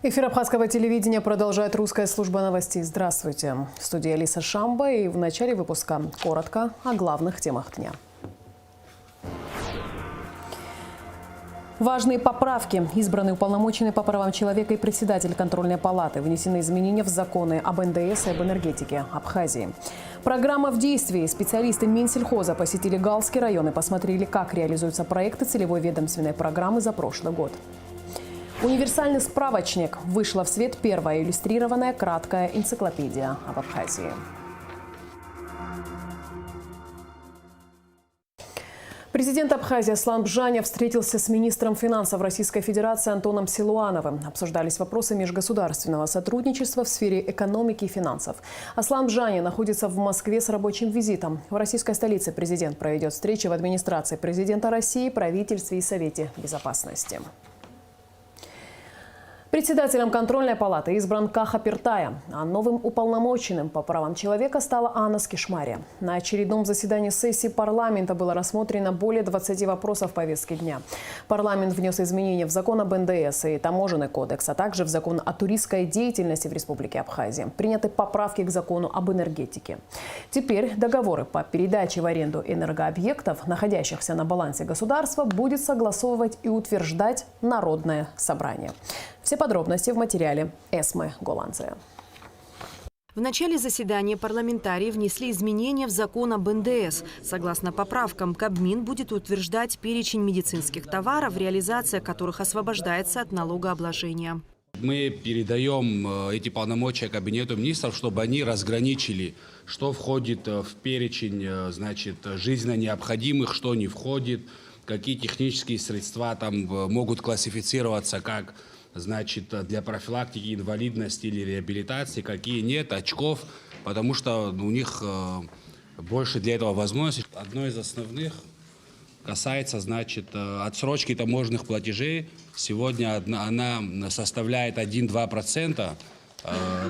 Эфир Абхазского телевидения продолжает русская служба новостей. Здравствуйте. В студии Алиса Шамба, и в начале выпуска коротко о главных темах дня. Важные поправки. Избранный уполномоченный по правам человека и председатель контрольной палаты. Внесены изменения в законы об НДС и об энергетике Абхазии. Программа в действии. Специалисты Минсельхоза посетили Галский район и посмотрели, как реализуются проекты целевой ведомственной программы за прошлый год. Универсальный справочник. Вышла в свет первая иллюстрированная краткая энциклопедия об Абхазии. Президент Абхазии Аслан Бжаня встретился с министром финансов Российской Федерации Антоном Силуановым. Обсуждались вопросы межгосударственного сотрудничества в сфере экономики и финансов. Аслан Бжаня находится в Москве с рабочим визитом. В российской столице президент проведет встречи в администрации президента России, правительстве и Совете Безопасности. Председателем контрольной палаты избран Каха Пиртая, а новым уполномоченным по правам человека стала Анна Скишмария. На очередном заседании сессии парламента было рассмотрено более 20 вопросов повестки дня. Парламент внес изменения в закон об НДС и таможенный кодекс, а также в закон о туристской деятельности в Республике Абхазия. Приняты поправки к закону об энергетике. Теперь договоры по передаче в аренду энергообъектов, находящихся на балансе государства, будет согласовывать и утверждать Народное собрание. Все подробности в материале Эсмы Голландзе. В начале заседания парламентарии внесли изменения в закон об НДС. Согласно поправкам, Кабмин будет утверждать перечень медицинских товаров, реализация которых освобождается от налогообложения. Мы передаем эти полномочия Кабинету министров, чтобы они разграничили, что входит в перечень, жизненно необходимых, что не входит, какие технические средства там могут классифицироваться как для профилактики инвалидности или реабилитации, какие нет, очков, потому что у них больше для этого возможностей. Одно из основных касается, отсрочки таможенных платежей. Сегодня она составляет 1-2%,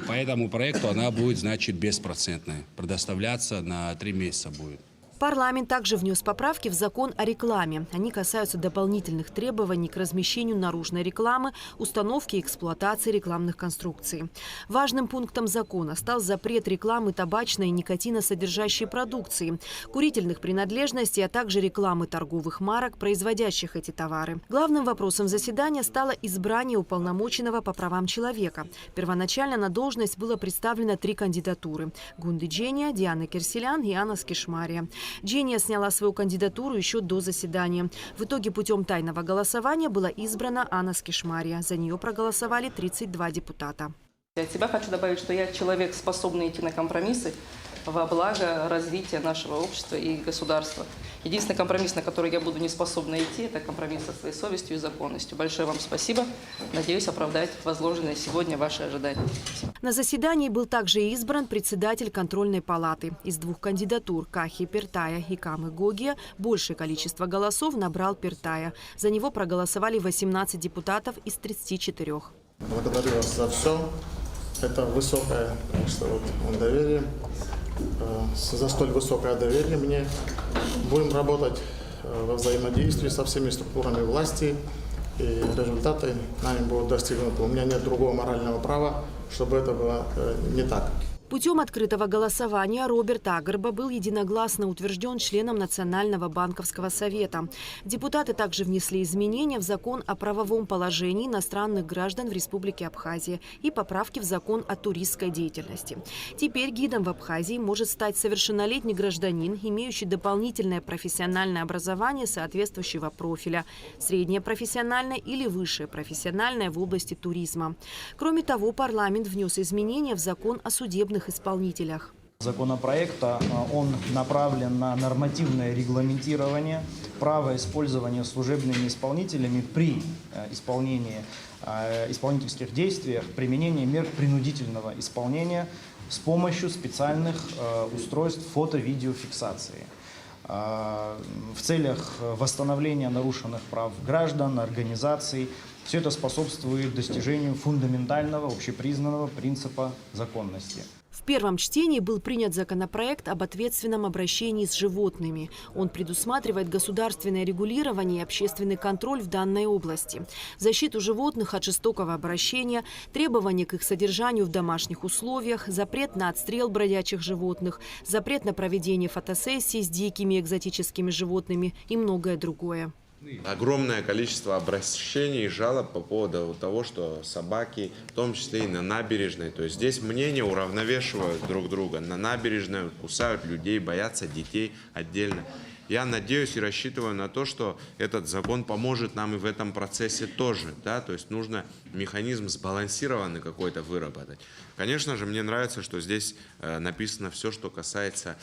по этому проекту она будет, беспроцентной, предоставляться на 3 месяца будет. Парламент также внес поправки в закон о рекламе. Они касаются дополнительных требований к размещению наружной рекламы, установки и эксплуатации рекламных конструкций. Важным пунктом закона стал запрет рекламы табачной и никотиносодержащей продукции, курительных принадлежностей, а также рекламы торговых марок, производящих эти товары. Главным вопросом заседания стало избрание уполномоченного по правам человека. Первоначально на должность было представлено 3 кандидатуры – Гунды Джения, Диана Керселян и Анна Скишмария. Джения сняла свою кандидатуру еще до заседания. В итоге путем тайного голосования была избрана Анна Скишмария. За нее проголосовали 32 депутата. От себя хочу добавить, что я человек, способный идти на компромиссы во благо развития нашего общества и государства. Единственный компромисс, на который я буду не способна идти, это компромисс со своей совестью и законностью. Большое вам спасибо. Надеюсь оправдать возложенные сегодня ваши ожидания. На заседании был также избран председатель контрольной палаты. Из 2 кандидатур Кахи Пиртая и Камы Гогия большее количество голосов набрал Пиртая. За него проголосовали 18 депутатов из 34. Благодарю вас за все. Это высокое, доверие. За столь высокое доверие мне. Будем работать во взаимодействии со всеми структурами власти, и результаты нами будут достигнуты. У меня нет другого морального права, чтобы это было не так. Путем открытого голосования Роберт Агарба был единогласно утвержден членом Национального банковского совета. Депутаты также внесли изменения в закон о правовом положении иностранных граждан в Республике Абхазия и поправки в закон о туристской деятельности. Теперь гидом в Абхазии может стать совершеннолетний гражданин, имеющий дополнительное профессиональное образование соответствующего профиля, среднее профессиональное или высшее профессиональное в области туризма. Кроме того, парламент внес изменения в закон о судебных исполнителях. Законопроекта он направлен на нормативное регламентирование права использования служебными исполнителями при исполнении исполнительских действий, применения мер принудительного исполнения с помощью специальных устройств фото-видеофиксации в целях восстановления нарушенных прав граждан, организаций. Все это способствует достижению фундаментального общепризнанного принципа законности. В первом чтении был принят законопроект об ответственном обращении с животными. Он предусматривает государственное регулирование и общественный контроль в данной области, защиту животных от жестокого обращения, требования к их содержанию в домашних условиях, запрет на отстрел бродячих животных, запрет на проведение фотосессий с дикими и экзотическими животными и многое другое. Огромное количество обращений и жалоб по поводу того, что собаки, в том числе и на набережной, то есть здесь мнения уравновешивают друг друга. На набережной кусают людей, боятся детей отдельно. Я надеюсь и рассчитываю на то, что этот закон поможет нам и в этом процессе тоже. Да? То есть нужно механизм сбалансированный какой-то выработать. Конечно же, мне нравится, что здесь написано все, что касается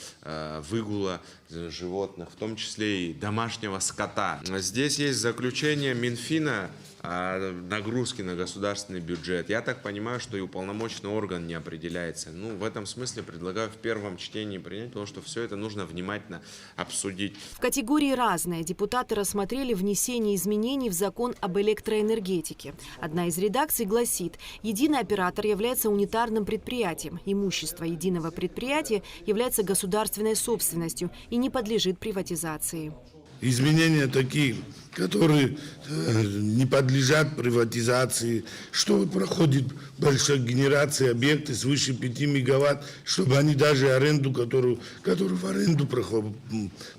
выгула животных, в том числе и домашнего скота. Здесь есть заключение Минфина о нагрузке на государственный бюджет. Я так понимаю, что и уполномоченный орган не определяется. Ну, в этом смысле предлагаю в первом чтении принять, потому что все это нужно внимательно обсудить. В категории «Разное» депутаты рассмотрели внесение изменений в закон об электроэнергетике. Одна из редакций гласит: единый оператор является унитарным предприятием. Имущество единого предприятия является государственной собственностью и не подлежит приватизации. Изменения такие, которые не подлежат приватизации, что проходит большая генерация объекты свыше 5 мегаватт, чтобы они даже аренду, которую в аренду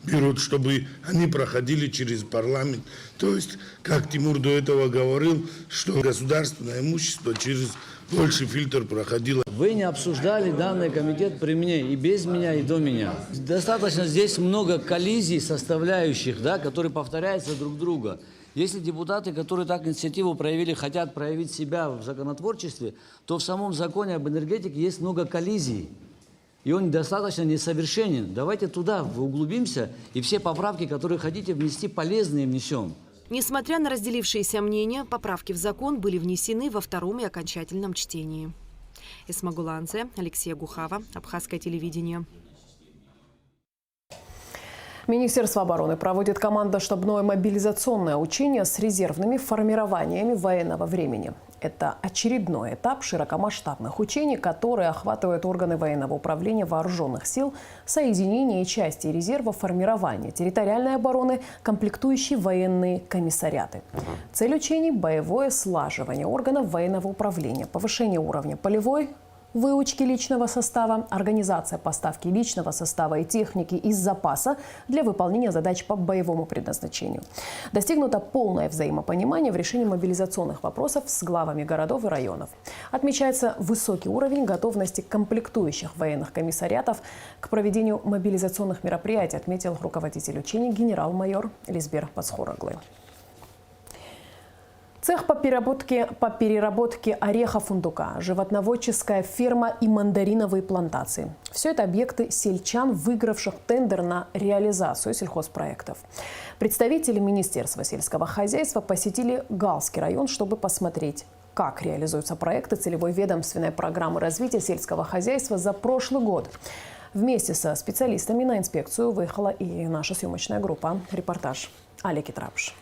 берут, чтобы они проходили через парламент. То есть, как Тимур до этого говорил, что государственное имущество через больше фильтр проходило. Вы не обсуждали данный комитет при мне, и без меня, и до меня. Достаточно здесь много коллизий составляющих, да, которые повторяются друг друга. Если депутаты, которые так инициативу проявили, хотят проявить себя в законотворчестве, то в самом законе об энергетике есть много коллизий. И он достаточно несовершенен. Давайте туда углубимся и все поправки, которые хотите внести, полезные внесем. Несмотря на разделившиеся мнения, поправки в закон были внесены во втором и окончательном чтении. Эсма Гуланзе, Алексей Гухава, Абхазское телевидение. Министерство обороны проводит командно-штабное мобилизационное учение с резервными формированиями военного времени. Это очередной этап широкомасштабных учений, которые охватывают органы военного управления вооруженных сил, соединения и части резерва формирования территориальной обороны, комплектующие военные комиссариаты. Цель учений – боевое слаживание органов военного управления, повышение уровня полевой выучки личного состава, организация поставки личного состава и техники из запаса для выполнения задач по боевому предназначению. Достигнуто полное взаимопонимание в решении мобилизационных вопросов с главами городов и районов. Отмечается высокий уровень готовности комплектующих военных комиссариатов к проведению мобилизационных мероприятий, отметил руководитель учений генерал-майор Лизбер Пацхураглы. Цех по переработке ореха фундука, животноводческая ферма и мандариновые плантации. Все это объекты сельчан, выигравших тендер на реализацию сельхозпроектов. Представители Министерства сельского хозяйства посетили Галский район, чтобы посмотреть, как реализуются проекты целевой ведомственной программы развития сельского хозяйства за прошлый год. Вместе со специалистами на инспекцию выехала и наша съемочная группа. Репортаж Алеки Трапш.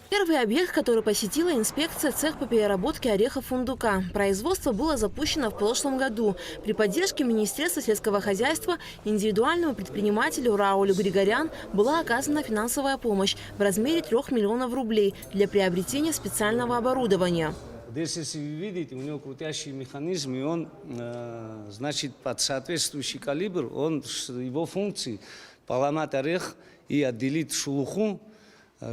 Первый объект, который посетила инспекция, цех по переработке ореха фундука. Производство было запущено в прошлом году. При поддержке Министерства сельского хозяйства индивидуальному предпринимателю Раулю Григорян была оказана финансовая помощь в размере 3 миллионов рублей для приобретения специального оборудования. Здесь, если вы видите, у него крутящий механизм, и он, значит, под соответствующий калибр, его функции поломать орех и отделить шелуху,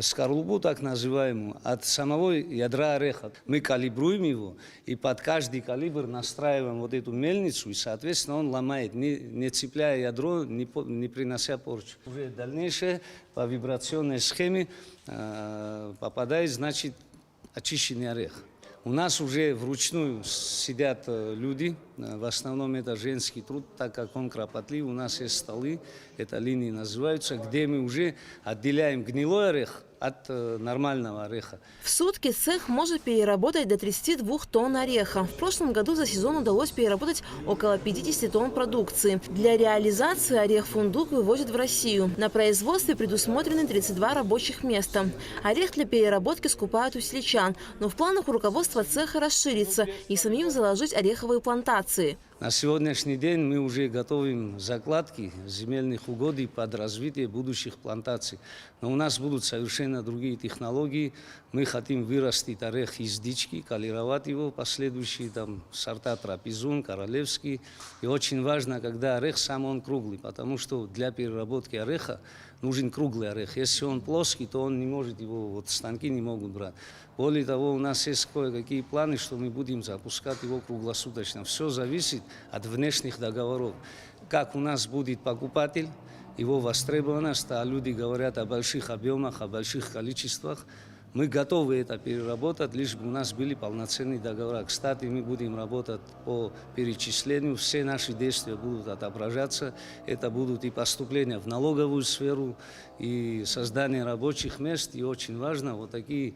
скорлупу так называемую, от самого ядра ореха. Мы калибруем его и под каждый калибр настраиваем вот эту мельницу, и, соответственно, он ломает, не цепляя ядро, не принося порчу. Уже дальнейшее по вибрационной схеме попадает, значит, очищенный орех. У нас уже вручную сидят люди, в основном это женский труд, так как он кропотлив. У нас есть столы, это линии называются, где мы уже отделяем гнилой орех от нормального ореха. В сутки цех может переработать до 32 тонн ореха. В прошлом году за сезон удалось переработать около 50 тонн продукции. Для реализации орех-фундук вывозят в Россию. На производстве предусмотрены 32 рабочих места. Орех для переработки скупают у сельчан, но в планах у руководства цеха расшириться и самим заложить ореховые плантации. На сегодняшний день мы уже готовим закладки земельных угодий под развитие будущих плантаций. Но у нас будут совершенно другие технологии. Мы хотим вырастить орех из дички, калировать его, последующие там сорта трапезун, королевский. И очень важно, когда орех сам он круглый, потому что для переработки ореха нужен круглый орех. Если он плоский, то он не может его, вот станки не могут брать. Более того, у нас есть кое-какие планы, что мы будем запускать его круглосуточно. Все зависит от внешних договоров. Как у нас будет покупатель, его востребованность, а люди говорят о больших объемах, о больших количествах. Мы готовы это переработать, лишь бы у нас были полноценные договора. Кстати, мы будем работать по перечислению, все наши действия будут отображаться. Это будут и поступления в налоговую сферу, и создание рабочих мест, и очень важно вот такие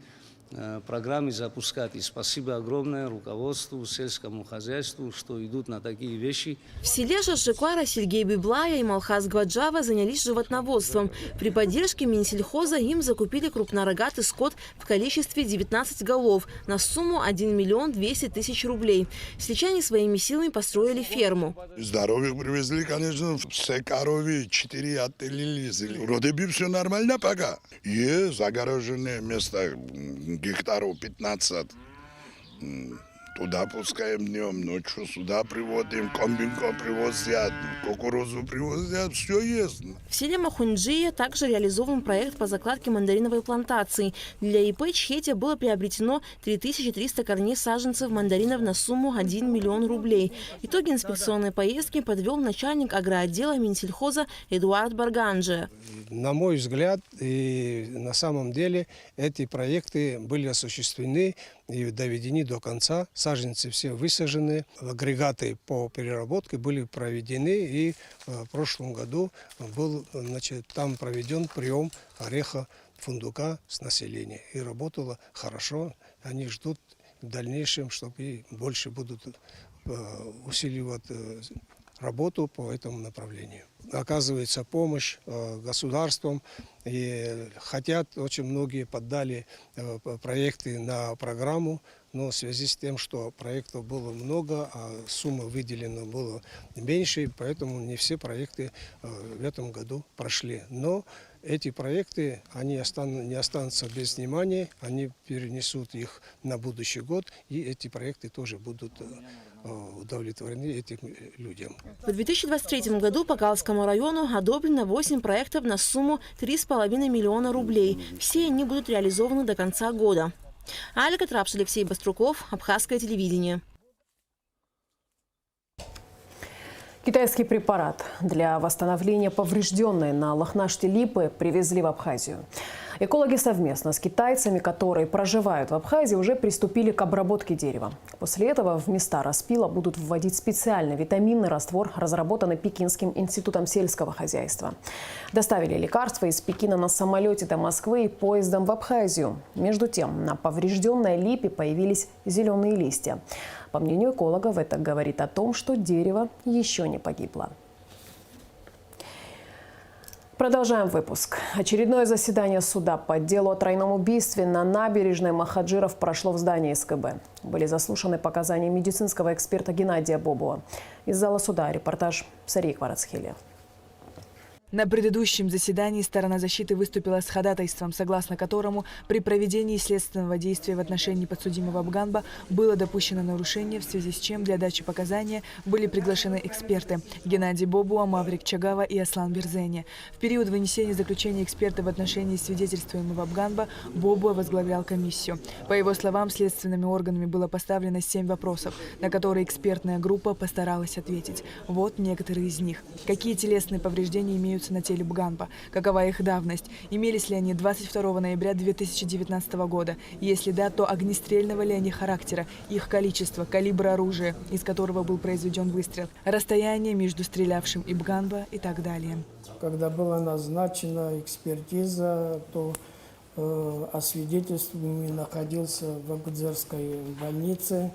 программы запускать. И спасибо огромное руководству, сельскому хозяйству, что идут на такие вещи. В селе Жашиквара Сергей Библая и Малхаз Гваджава занялись животноводством. При поддержке Минсельхоза им закупили крупнорогатый скот в количестве 19 голов на сумму 1 миллион 200 тысяч рублей. Сельчане своими силами построили ферму. Здоровье привезли, конечно, все коровы, 4 отелили. Вроде бы все нормально пока. Есть загороженные места, гектаров 15. Туда пускаем днем, ночью сюда приводим, комбинку привозят, кукурузу привозят, все есть. В селе Махунджия также реализован проект по закладке мандариновой плантации. Для ИП Чхете было приобретено 3300 корней саженцев мандаринов на сумму 1 миллион рублей. Итоги инспекционной поездки подвел начальник агроотдела Минсельхоза Эдуард Барганджи. На мой взгляд, и на самом деле эти проекты были осуществлены и доведены до конца. Саженцы все высажены, агрегаты по переработке были проведены, и в прошлом году был, там проведен прием ореха фундука с населения. И работало хорошо. Они ждут в дальнейшем, чтобы и больше будут усиливать работу по этому направлению. Оказывается помощь государством, и хотят, очень многие поддали проекты на программу, но в связи с тем, что проектов было много, а сумма выделена была меньше, поэтому не все проекты в этом году прошли. Но эти проекты, они не останутся без внимания, они перенесут их на будущий год, и эти проекты тоже будут удовлетворены этим людям. В 2023 году по Галскому району одобрено 8 проектов на сумму 3,5 миллиона рублей. Все они будут реализованы до конца года. Алика Трапш, Алексей Баструков, Абхазское телевидение. Китайский препарат для восстановления поврежденной на Лахнаште липы привезли в Абхазию. Экологи совместно с китайцами, которые проживают в Абхазии, уже приступили к обработке дерева. После этого в места распила будут вводить специальный витаминный раствор, разработанный Пекинским институтом сельского хозяйства. Доставили лекарства из Пекина на самолете до Москвы и поездом в Абхазию. Между тем, на поврежденной липе появились зеленые листья. По мнению экологов, это говорит о том, что дерево еще не погибло. Продолжаем выпуск. Очередное заседание суда по делу о тройном убийстве на набережной Махаджиров прошло в здании СКБ. Были заслушаны показания медицинского эксперта Геннадия Бобова. Из зала суда репортаж Сарии Кварацхели. На предыдущем заседании сторона защиты выступила с ходатайством, согласно которому при проведении следственного действия в отношении подсудимого Абганба было допущено нарушение, в связи с чем для дачи показания были приглашены эксперты Геннадий Бобуа, Маврик Чагава и Аслан Берзени. В период вынесения заключения эксперта в отношении свидетельствуемого Абганба Бобуа возглавлял комиссию. По его словам, следственными органами было поставлено 7 вопросов, на которые экспертная группа постаралась ответить. Вот некоторые из них. Какие телесные повреждения имеют на теле Абганба? Какова их давность? Имелись ли они 22 ноября 2019 года? Если да, то огнестрельного ли они характера? Их количество, калибр оружия, из которого был произведен выстрел, расстояние между стрелявшим и Абганба и так далее. Когда была назначена экспертиза, то освидетельствованный находился в Агудзерской больнице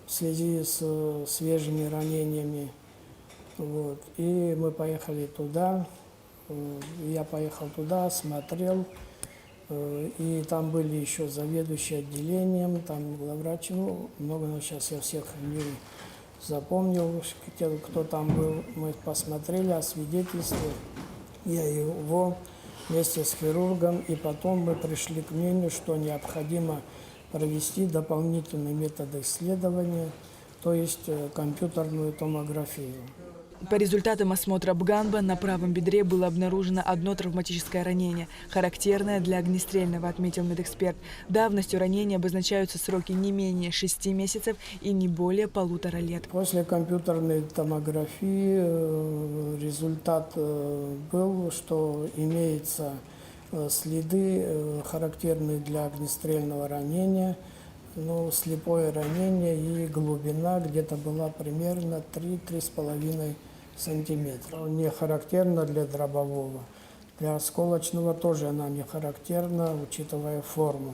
в связи с свежими ранениями. Вот. И мы поехали туда. Я поехал туда, смотрел, и там были еще заведующие отделением, там главврач, много, но сейчас я всех запомнил, кто там был. Мы посмотрели, освидетельствовали. Я его вместе с хирургом, и потом мы пришли к мнению, что необходимо провести дополнительные методы исследования, то есть компьютерную томографию. По результатам осмотра Бганба на правом бедре было обнаружено одно травматическое ранение, характерное для огнестрельного, отметил медэксперт. Давностью ранения обозначаются сроки не менее 6 месяцев и не более 1,5 лет. После компьютерной томографии результат был, что имеются следы, характерные для огнестрельного ранения. Слепое ранение и глубина где-то была примерно 3–3,5 сантиметра. Не характерно для дробового. Для осколочного тоже она не характерна, учитывая форму.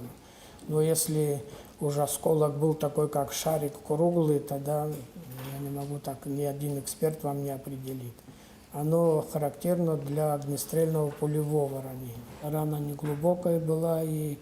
Но если уже осколок был такой, как шарик круглый, тогда я не могу так, ни один эксперт вам не определит. Оно характерно для огнестрельного пулевого ранения. Рана неглубокая была, и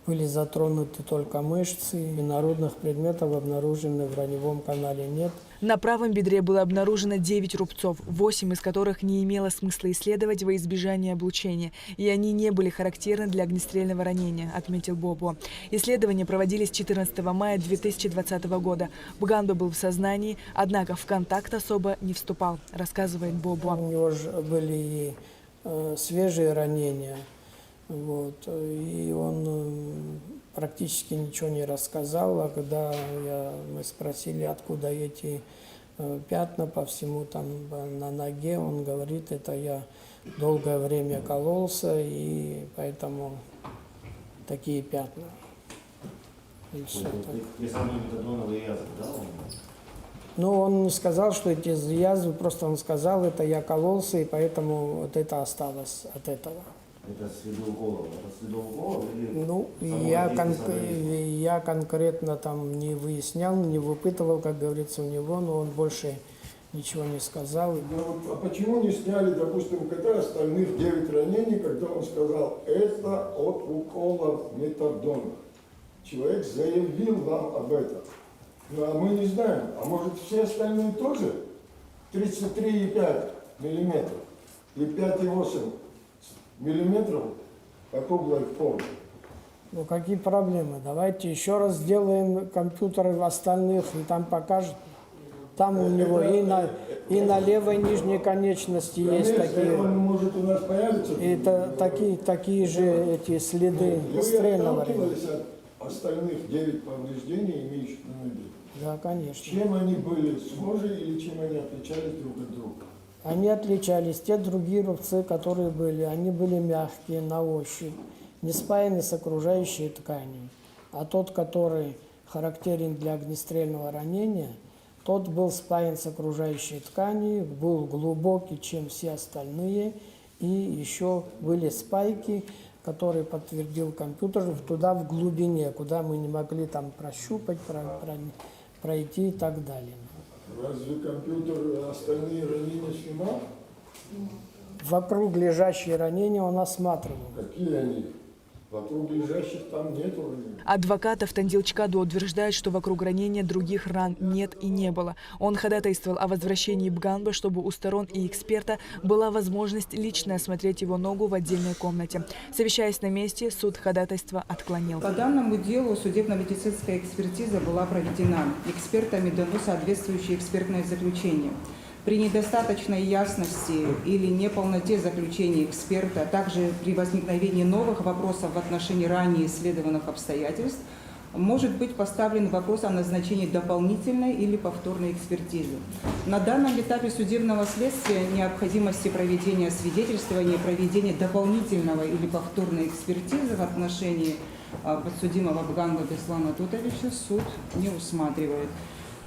были затронуты только мышцы, и народных предметов обнаружено в раневом канале нет. На правом бедре было обнаружено 9 рубцов, 8 из которых не имело смысла исследовать во избежание облучения, и они не были характерны для огнестрельного ранения, отметил Бобо. Исследования проводились 14 мая 2020 года. Бганба был в сознании, однако в контакт особо не вступал, рассказывает Бобо. У него же были и свежие ранения. И он практически ничего не рассказал, а когда мы спросили, откуда эти пятна по всему там на ноге, он говорит, это я долгое время кололся, и поэтому такие пятна. И все так. Он не сказал, что эти язвы, просто он сказал, это я кололся, и поэтому вот это осталось от этого. Это следы уколов? Или Я конкретно там не выяснял, не выпытывал, как говорится, у него, но он больше ничего не сказал. А почему не сняли, допустим, когда остальных 9 ранений, когда он сказал, это от уколов метадона? Человек заявил вам об этом. А мы не знаем. А может, все остальные тоже? 33,5 миллиметров и 5,8 миллиметров по круглой форме. Какие проблемы? Давайте еще раз сделаем компьютеры в остальных, и там покажет. Там у него и на левой нижней конечности есть такие. Он может у нас появиться. Это такие же эти следы стрельного ранения. От остальных 9 повреждений, имеющих на ноге. Да, конечно. Чем они были схожи или чем они отличались друг от друга? Они отличались. Те другие рубцы, которые были, они были мягкие на ощупь, не спаяны с окружающей тканью. А тот, который характерен для огнестрельного ранения, тот был спаян с окружающей тканью, был глубокий, чем все остальные, и еще были спайки, которые подтвердил компьютер, туда в глубине, куда мы не могли там прощупать, пройти и так далее. Разве компьютер остальные ранения снимал? Вокруг лежащие ранения он осматривал. Какие они? Вокруг лежащих там нет ранений. Адвокат Автандил Чкаду утверждает, что вокруг ранения других ран нет и не было. Он ходатайствовал о возвращении Бганбы, чтобы у сторон и эксперта была возможность лично осмотреть его ногу в отдельной комнате. Совещаясь на месте, суд ходатайство отклонил. По данному делу судебно-медицинская экспертиза была проведена. Экспертами дано соответствующее экспертное заключение. При недостаточной ясности или неполноте заключения эксперта, а также при возникновении новых вопросов в отношении ранее исследованных обстоятельств, может быть поставлен вопрос о назначении дополнительной или повторной экспертизы. На данном этапе судебного следствия необходимости проведения свидетельствования, проведения дополнительного или повторной экспертизы в отношении подсудимого Бганбы Беслана Тутовича суд не усматривает.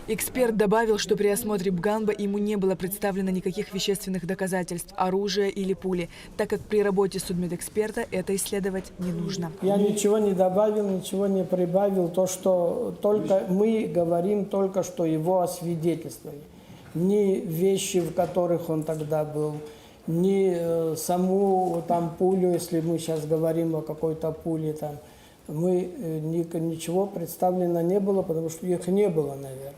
Эксперт добавил, что при осмотре Бганба ему не было представлено никаких вещественных доказательств, оружия или пули, так как при работе судмедэксперта это исследовать не нужно. Я ничего не добавил, ничего не прибавил. То, что только мы говорим только что его освидетельствовали. Ни вещи, в которых он тогда был, ни саму там пулю, если мы сейчас говорим о какой-то пуле, там, ничего представлено не было, потому что их не было, наверное.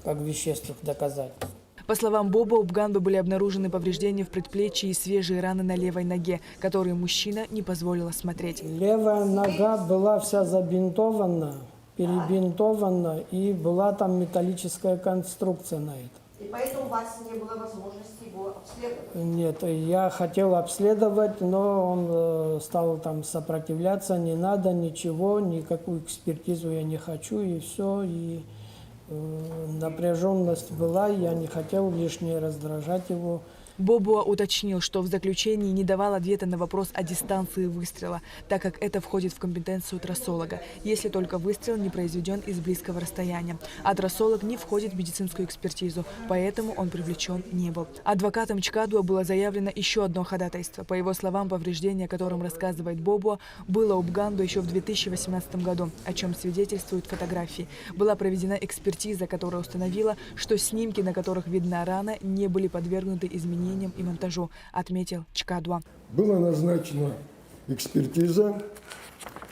как вещественных доказательств. По словам Боба, у Бганбы были обнаружены повреждения в предплечье и свежие раны на левой ноге, которые мужчина не позволил осмотреть. Левая нога была вся забинтована, перебинтована, и была там металлическая конструкция на это. И поэтому у вас не было возможности его обследовать? Нет, я хотел обследовать, но он стал там сопротивляться, не надо ничего, никакую экспертизу я не хочу, и все, и напряженность была, я не хотел лишнее раздражать его. Бобуа уточнил, что в заключении не давал ответа на вопрос о дистанции выстрела, так как это входит в компетенцию трассолога, если только выстрел не произведен из близкого расстояния. А трассолог не входит в медицинскую экспертизу, поэтому он привлечен не был. Адвокатом Чкадуа было заявлено еще одно ходатайство. По его словам, повреждение, о котором рассказывает Бобуа, было у Бганду еще в 2018 году, о чем свидетельствуют фотографии. Была проведена экспертиза, которая установила, что снимки, на которых видна рана, не были подвергнуты изменениям и монтажу, отметил Чкадуа. Была назначена экспертиза,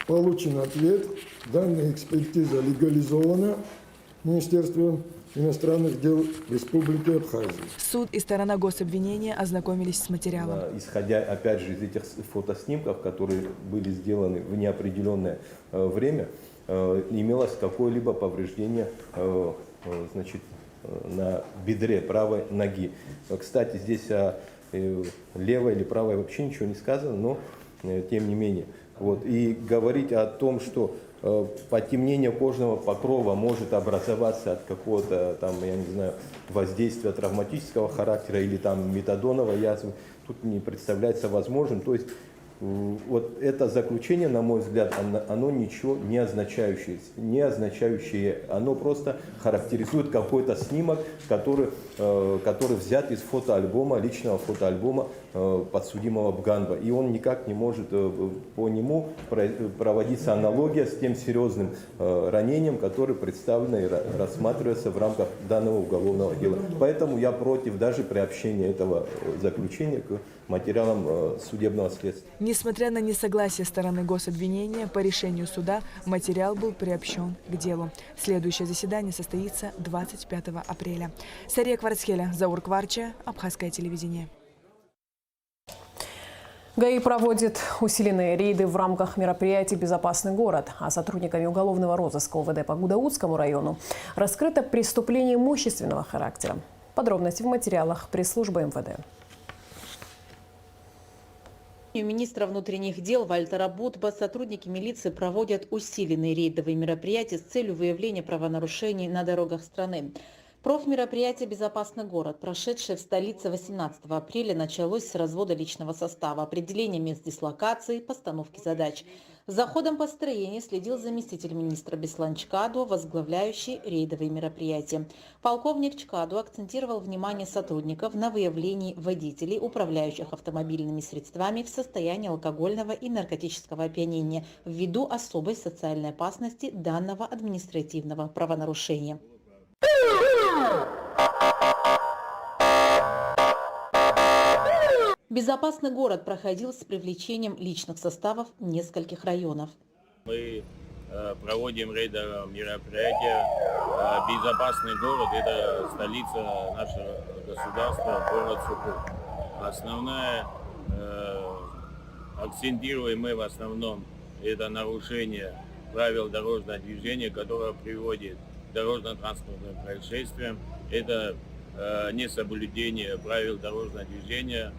получен ответ. Данная экспертиза легализована Министерством иностранных дел Республики Абхазия. Суд и сторона гособвинения ознакомились с материалом. Исходя, опять же, из этих фотоснимков, которые были сделаны в неопределенное время, имелось какое-либо повреждение, значит, на бедре правой ноги. Кстати, здесь о левой или правой вообще ничего не сказано, но тем не менее. Вот. И говорить о том, что потемнение кожного покрова может образоваться от какого-то там, я не знаю, воздействия травматического характера или там метадоновой язвы, тут не представляется возможным. То есть вот это заключение, на мой взгляд, оно ничего не означающее, оно просто характеризует какой-то снимок, который взят из фотоальбома, личного фотоальбома подсудимого Бганба. И он никак не может по нему проводиться аналогия с тем серьезным ранением, которое представлено и рассматривается в рамках данного уголовного дела. Поэтому я против даже приобщения этого заключения к материалам судебного следствия. Несмотря на несогласие стороны гособвинения, по решению суда материал был приобщен к делу. Следующее заседание состоится 25 апреля. Сария Кварцхеля, Заур Кварча, Абхазское телевидение. ГАИ проводит усиленные рейды в рамках мероприятий «Безопасный город», а сотрудниками уголовного розыска УВД по Гудаутскому району раскрыто преступление имущественного характера. Подробности в материалах пресс-службы МВД. Министра внутренних дел Вальтера Бутба сотрудники милиции проводят усиленные рейдовые мероприятия с целью выявления правонарушений на дорогах страны. Профмероприятие «Безопасный город», прошедшее в столице 18 апреля, началось с развода личного состава, определения мест дислокации, постановки задач. За ходом построения следил заместитель министра Беслан Чкадуа, возглавляющий рейдовые мероприятия. Полковник Чкадуа акцентировал внимание сотрудников на выявлении водителей, управляющих автомобильными средствами в состоянии алкогольного и наркотического опьянения ввиду особой социальной опасности данного административного правонарушения. Безопасный город проходил с привлечением личных составов нескольких районов. Мы проводим рейдовые мероприятия. Безопасный город – это столица нашего государства, город Сукур. Основное, акцентируем мы в основном, это нарушение правил дорожного движения, которое приводит к дорожно-транспортным происшествиям. Это несоблюдение правил дорожного движения.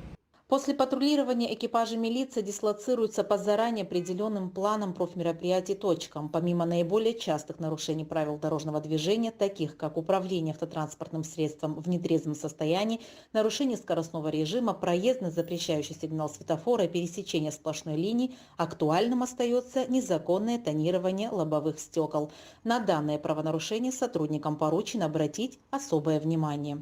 После патрулирования экипажи милиции дислоцируются по заранее определенным планам профмероприятий точкам. Помимо наиболее частых нарушений правил дорожного движения, таких как управление автотранспортным средством в нетрезвом состоянии, нарушение скоростного режима, проезд на запрещающий сигнал светофора и пересечение сплошной линии, актуальным остается незаконное тонирование лобовых стекол. На данное правонарушение сотрудникам поручено обратить особое внимание.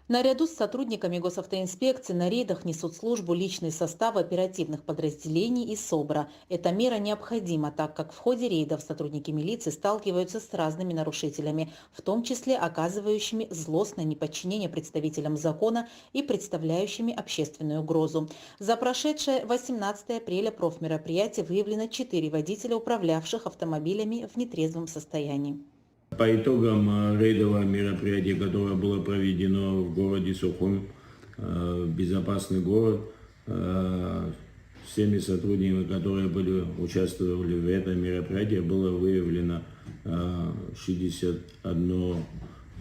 Наряду с сотрудниками госавтоинспекции на рейдах несут службу личный состав оперативных подразделений и СОБРа. Эта мера необходима, так как в ходе рейдов сотрудники милиции сталкиваются с разными нарушителями, в том числе оказывающими злостное неподчинение представителям закона и представляющими общественную угрозу. За прошедшее 18 апреля профмероприятие выявлено 4 водителя, управлявших автомобилями в нетрезвом состоянии. По итогам рейдового мероприятия, которое было проведено в городе Сухум, безопасный город, всеми сотрудниками, которые участвовали в этом мероприятии, было выявлено 61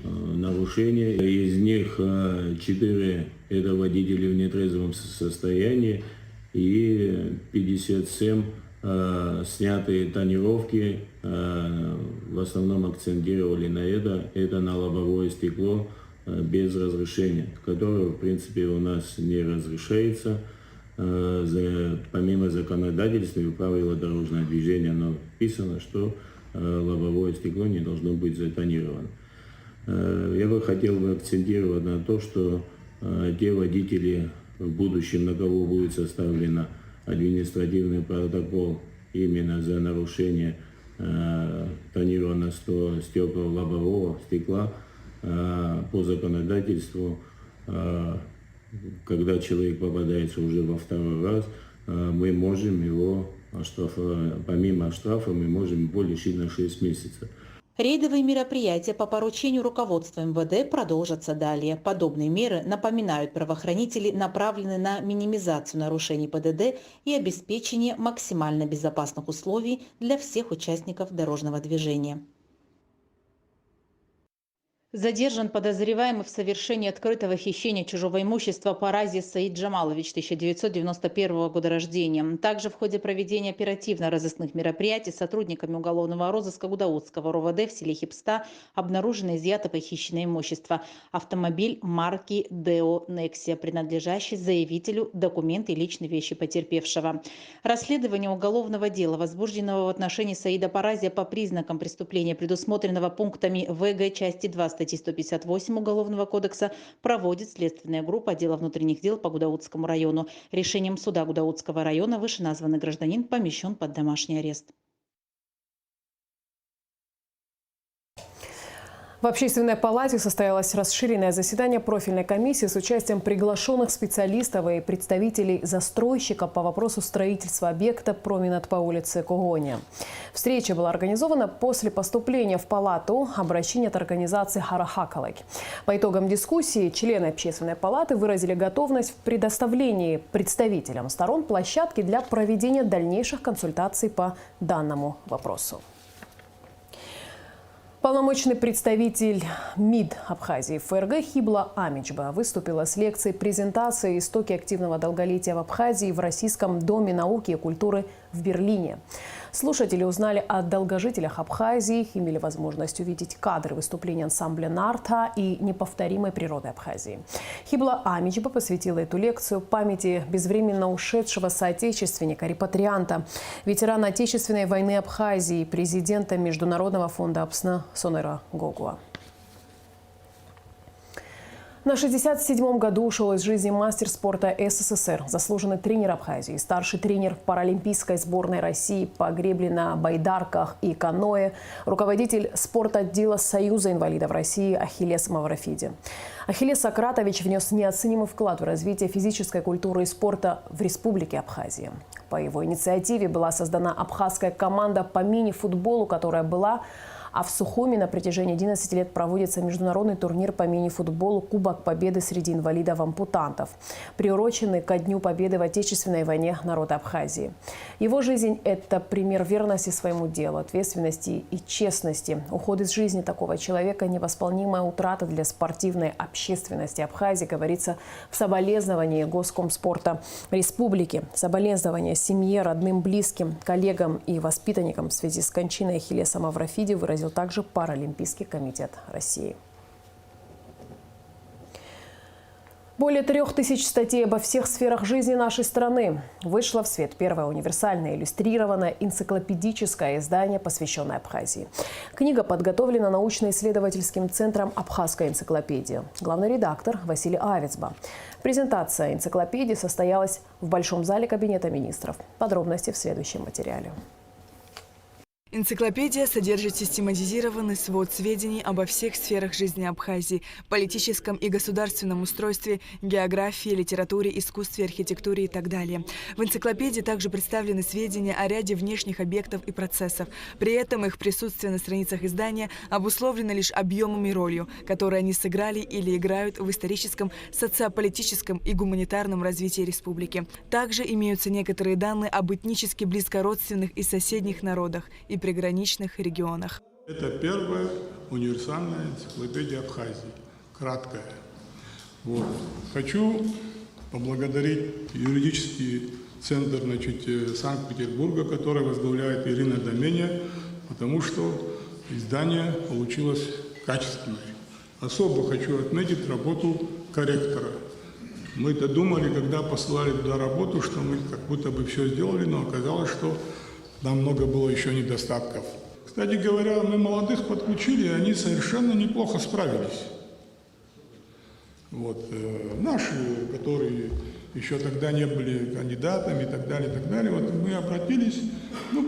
нарушение. Из них 4 это водители в нетрезвом состоянии и 57 снятые тонировки, в основном акцентировали на это на лобовое стекло без разрешения, которое в принципе у нас не разрешается. Помимо законодательства и правила дорожного движения, оно написано, что лобовое стекло не должно быть затонировано. Я бы хотел акцентировать на то, что те водители в будущем, на кого будет составлено административный протокол именно за нарушение тонированного стекла лобового стекла, по законодательству, когда человек попадается уже во второй раз, мы можем его помимо штрафа мы можем его лишить на 6 месяцев. Рейдовые мероприятия по поручению руководства МВД продолжатся далее. Подобные меры, напоминают правоохранители, направлены на минимизацию нарушений ПДД и обеспечение максимально безопасных условий для всех участников дорожного движения. Задержан подозреваемый в совершении открытого хищения чужого имущества Парази Саид Джамалович, 1991 года рождения. Также в ходе проведения оперативно-розыскных мероприятий сотрудниками уголовного розыска Гудаутского РОВД в селе Хипста обнаружено изъято похищенное имущество. Автомобиль марки Део Нексия, принадлежащий заявителю, документы и личные вещи потерпевшего. Расследование уголовного дела, возбужденного в отношении Саида Паразия по признакам преступления, предусмотренного пунктами ВГ части 2 статьи 158 Уголовного кодекса, проводит следственная группа отдела внутренних дел по Гудаутскому району. Решением суда Гудаутского района вышеназванный гражданин помещен под домашний арест. В Общественной палате состоялось расширенное заседание профильной комиссии с участием приглашенных специалистов и представителей застройщика по вопросу строительства объекта «Проминат» по улице Когония. Встреча была организована после поступления в палату обращения от организации «Харахакалай». По итогам дискуссии члены Общественной палаты выразили готовность в предоставлении представителям сторон площадки для проведения дальнейших консультаций по данному вопросу. Полномочный представитель МИД Абхазии ФРГ Хибла Амичба выступила с лекцией презентации «Истоки активного долголетия в Абхазии» в Российском доме науки и культуры в Берлине. Слушатели узнали о долгожителях Абхазии, имели возможность увидеть кадры выступления ансамбля «Нарта» и неповторимой природы Абхазии. Хибла Амичба посвятила эту лекцию памяти безвременно ушедшего соотечественника, репатрианта, ветерана Отечественной войны Абхазии, президента Международного фонда АПСН Сонера Гогуа. На 67-м году ушел из жизни мастер спорта СССР, заслуженный тренер Абхазии, старший тренер паралимпийской сборной России по гребле на байдарках и каноэ, руководитель спортотдела Союза инвалидов России Ахиллес Маврофиди. Ахиллес Сократович внес неоценимый вклад в развитие физической культуры и спорта в Республике Абхазия. По его инициативе была создана абхазская команда по мини-футболу, которая была... А в Сухуми на протяжении 11 лет проводится международный турнир по мини-футболу «Кубок Победы среди инвалидов-ампутантов», приуроченный ко Дню Победы в Отечественной войне народа Абхазии. Его жизнь – это пример верности своему делу, ответственности и честности. Уход из жизни такого человека – невосполнимая утрата для спортивной общественности Абхазии, говорится в соболезновании Госкомспорта Республики. Соболезнования семье, родным, близким, коллегам и воспитанникам в связи с кончиной Ахиллеса Маврофиди выразил также Паралимпийский комитет России. Более 3000 статей обо всех сферах жизни нашей страны. Вышло в свет первое универсальное иллюстрированное энциклопедическое издание, посвященное Абхазии. Книга подготовлена научно-исследовательским центром «Абхазская энциклопедия». Главный редактор Василий Авицба. Презентация энциклопедии состоялась в Большом зале Кабинета министров. Подробности в следующем материале. Энциклопедия содержит систематизированный свод сведений обо всех сферах жизни Абхазии – политическом и государственном устройстве, географии, литературе, искусстве, архитектуре и так далее. В энциклопедии также представлены сведения о ряде внешних объектов и процессов. При этом их присутствие на страницах издания обусловлено лишь объемом и ролью, которые они сыграли или играют в историческом, социополитическом и гуманитарном развитии республики. Также имеются некоторые данные об этнически близкородственных и соседних народах и приграничных регионах. Это первая универсальная энциклопедия Абхазии, краткая. Хочу поблагодарить юридический центр Санкт-Петербурга, который возглавляет Ирина Доменя, потому что издание получилось качественное. Особо хочу отметить работу корректора. Мы-то думали, когда посылали туда работу, что мы как будто бы все сделали, но оказалось, что там много было еще недостатков. Кстати говоря, мы молодых подключили, и они совершенно неплохо справились. Наши, которые еще тогда не были кандидатами и так далее, мы обратились,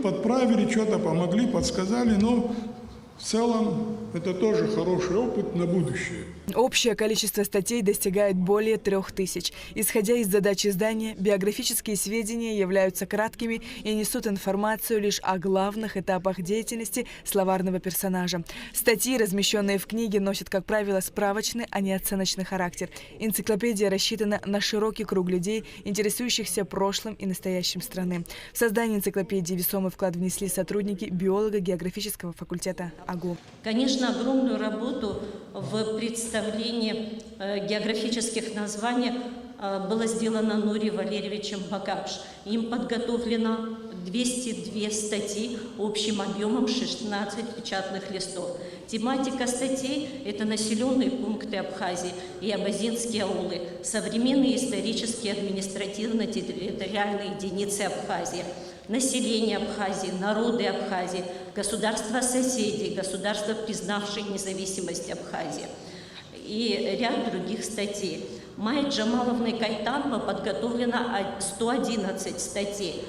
подправили, что-то помогли, подсказали, но в целом это тоже хороший опыт на будущее. Общее количество статей достигает более 3000. Исходя из задач издания, биографические сведения являются краткими и несут информацию лишь о главных этапах деятельности словарного персонажа. Статьи, размещенные в книге, носят, как правило, справочный, а не оценочный характер. Энциклопедия рассчитана на широкий круг людей, интересующихся прошлым и настоящим страны. В создание энциклопедии весомый вклад внесли сотрудники биолого-географического факультета АГУ. Конечно, огромную работу в представлении географических названий было сделано Нурием Валерьевичем Багапш. Им подготовлено 202 статьи общим объемом 16 печатных листов. Тематика статей – это населенные пункты Абхазии и абазинские аулы, современные исторические административно-территориальные единицы Абхазии, население Абхазии, народы Абхазии, государства-соседи, государства, признавшие независимость Абхазии и ряд других статей. Майей Джамаловной Кайтановой подготовлено 111 статей.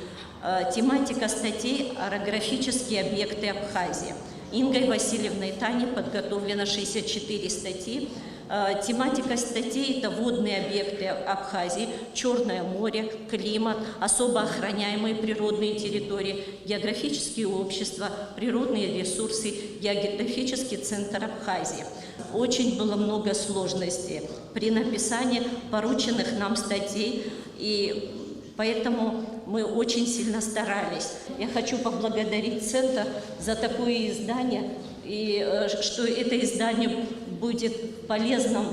Тематика статей – орографические объекты Абхазии. Ингой Васильевной Тани подготовлено 64 статьи. Тематика статей – это водные объекты Абхазии, Черное море, климат, особо охраняемые природные территории, географические общества, природные ресурсы, географический центр Абхазии. Очень было много сложностей при написании порученных нам статей, и поэтому мы очень сильно старались. Я хочу поблагодарить Центр за такое издание, и что это издание будет полезным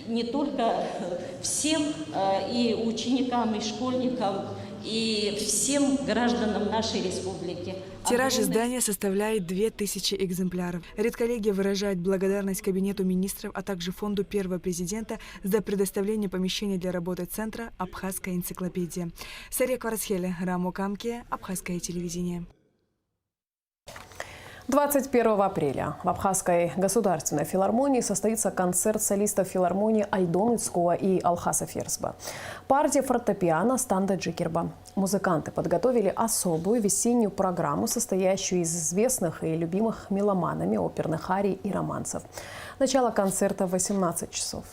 не только всем, и ученикам, и школьникам, и всем гражданам нашей республики. Тираж издания составляет 2000 экземпляров. Редколлегия выражает благодарность Кабинету министров, а также Фонду Первого президента за предоставление помещения для работы Центра «Абхазская энциклопедия». Сария Кварцхеле, Рамо Камке, Абхазское телевидение. 21 апреля в Абхазской государственной филармонии состоится концерт солистов филармонии Альдон Ицкова и Алхаса Ферсба. Партия фортепиано Станда Джикерба. Музыканты подготовили особую весеннюю программу, состоящую из известных и любимых меломанами оперных арий и романсов. Начало концерта в 18 часов.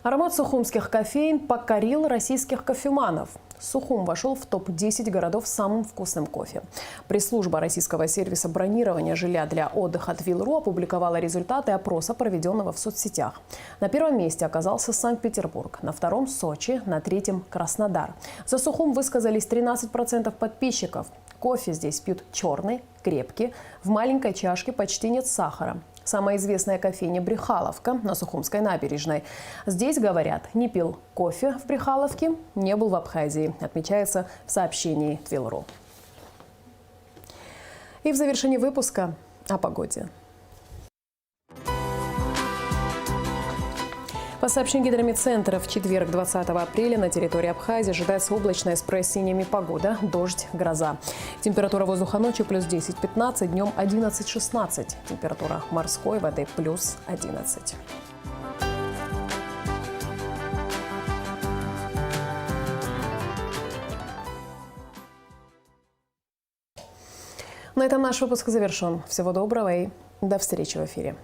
Аромат сухумских кофеин покорил российских кофеманов. Сухум вошел в топ-10 городов с самым вкусным кофе. Пресс-служба российского сервиса бронирования жилья для отдыха Твил.ру опубликовала результаты опроса, проведенного в соцсетях. На первом месте оказался Санкт-Петербург, на втором – Сочи, на третьем – Краснодар. За Сухум высказались 13% подписчиков. Кофе здесь пьют черный, крепкий, в маленькой чашке почти нет сахара. Самая известная кофейня «Брехаловка» на Сухумской набережной. Здесь, говорят, не пил кофе в Брехаловке, не был в Абхазии, отмечается в сообщении Твил.ру. И в завершении выпуска о погоде. По сообщению Гидромедцентра, в четверг, 20 апреля, на территории Абхазии ожидается облачная с прояснениями погода, дождь, гроза. Температура воздуха ночью плюс 10-15, днем 11-16. Температура морской воды плюс 11. На этом наш выпуск завершен. Всего доброго и до встречи в эфире.